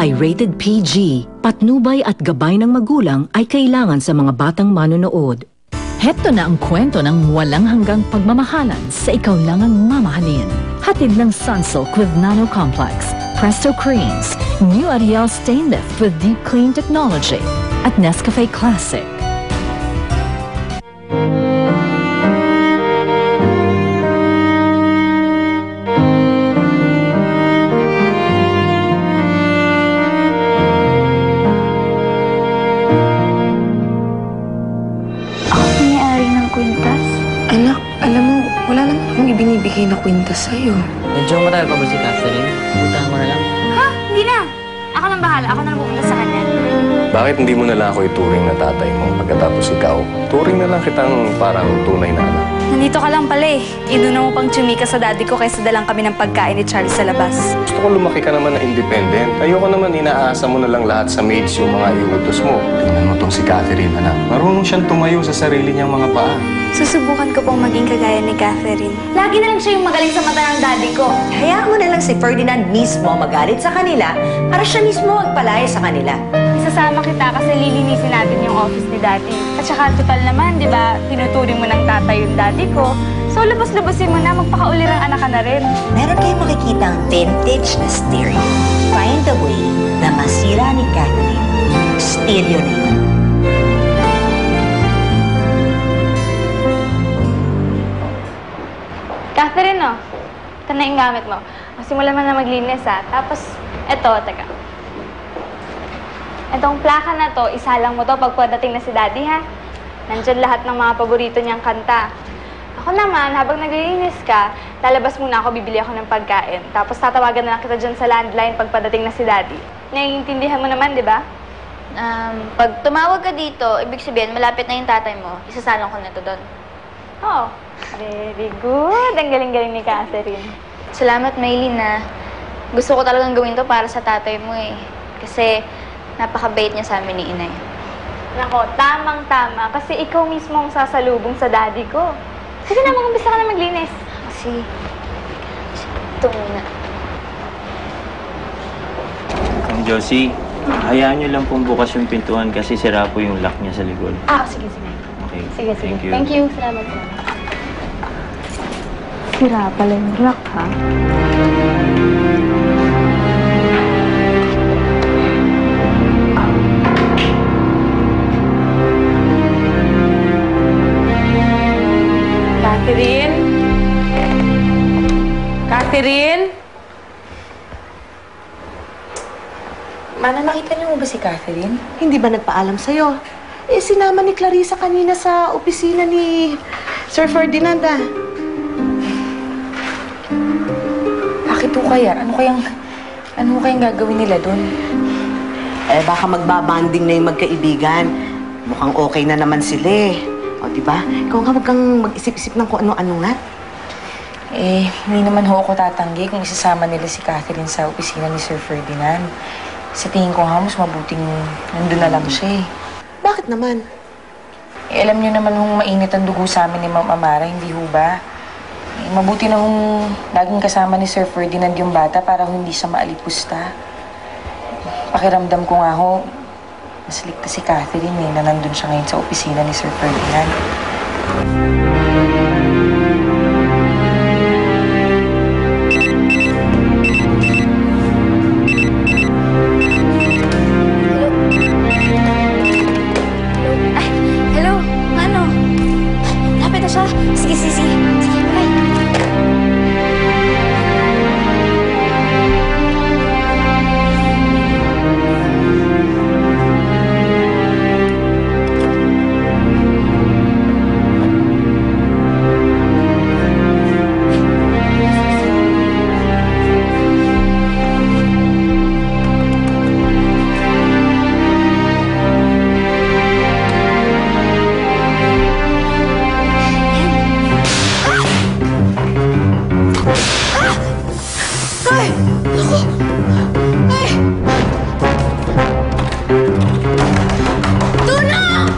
ay rated PG. Patnubay at gabay ng magulang ay kailangan sa mga batang manonood. Heto na ang kwento ng walang hanggang pagmamahalan sa ikaw lang ang mamahalin. Hatid ng Sunsilk with Nano Complex, Presto Creams, New Ariel Stain Lift with Deep Clean Technology, at Nescafe Classic. Anak, alam mo, wala naman akong ibinibigay na kwintas sa'yo. Medyo matagal pa ba si Catherine? Butahan mo na lang. Ha? Hindi na. Ako nang bahala. Ako na pupunta sa kanya. Bakit hindi mo na lang ako ituring na tatay mo pagkatapos ikaw? Turing na lang kitang parang tunay na anak. Nandito ka lang pala eh. Inuna mo pang tsumika sa daddy ko kaysa dalang kami ng pagkain ni Charles sa labas. Gusto ko lumaki ka naman na independent. Ayoko naman inaasa mo na lang lahat sa maids yung mga iutos mo. Tingnan mo tong si Catherine, anak. Marunong siyang tumayo sa sarili niyang mga paa. Susubukan ko pong maging kagaya ni Catherine. Lagi na lang siya yung magaling sa mata ng daddy ko. Hayaan mo na lang si Ferdinand mismo magalit sa kanila para siya mismo magpalaya sa kanila. Isasama kita kasi lilinisin natin yung office ni daddy. At saka total naman, di ba, tinuturing mo ng tatay yung daddy ko. So labas-labasin mo na, magpakaulirang anak ka na rin. Meron kayong makikitang vintage na stereo. Find a way na masira ni Catherine. Stereo na yun. Catherine, no? Ito na yung gamit mo. Simulan mo na maglinis, ha? Tapos, eto, teka. Etong plaka na to, isalang mo to pagpadating na si daddy, ha? Nandiyan lahat ng mga paborito niyang kanta. Ako naman, habang naglilinis ka, lalabas muna ako, bibili ako ng pagkain. Tapos tatawagan na lang kita dyan sa landline pagpadating na si daddy. Naiintindihan mo naman, di ba? Pag tumawag ka dito, ibig sabihin, malapit na yung tatay mo, isasalong ko na ito doon. Oh, very good. Ang galing-galing ni Catherine. Salamat, Maylene, na gusto ko talagang gawin to para sa tatay mo eh. Kasi napakabait niya sa amin ni inay. Nako, tamang-tama. Kasi ikaw mismo ang sasalubong sa daddy ko. Sige na, mag-umpisa ka na maglinis. Kasi, ito muna. Ang Josie, hayaan niyo lang pong bukas yung pintuan kasi sira po yung lock niya sa likod. Sige, sige. Okay, Sige, sige. thank you. Thank you. Salamat po. Sira pala yung lock, ha? Catherine? Catherine? Mana, nakita niyo mo ba si Catherine? Hindi ba nagpaalam sa'yo? Eh, sinama ni Clarissa kanina sa opisina ni Sir Ferdinand, ah. Bakit po kaya? Ano kayang gagawin nila doon? Eh, baka magbabanding na yung magkaibigan. Mukhang okay na naman sila, eh. O, diba? Ikaw nga, wag kang mag-isip-isip ng kung ano-ano nga. Eh, hindi naman ho ako tatanggi kung isasama nila si Catherine sa opisina ni Sir Ferdinand. Sa tingin ko nga, mas mabuting nandun na lang siya, eh. Bakit naman? Eh, alam niyo naman kung mainit ang dugo sa amin ni Ma'am Amara, hindi ho ba? Eh, mabuti na kung laging kasama ni Sir Ferdinand yung bata para hindi siya maalipusta. Pakiramdam ko nga ho, mas ligtas si Catherine eh, na nandun siya ngayon sa opisina ni Sir Ferdinand. Sige, sige, sige. Sige, bye. Tulong!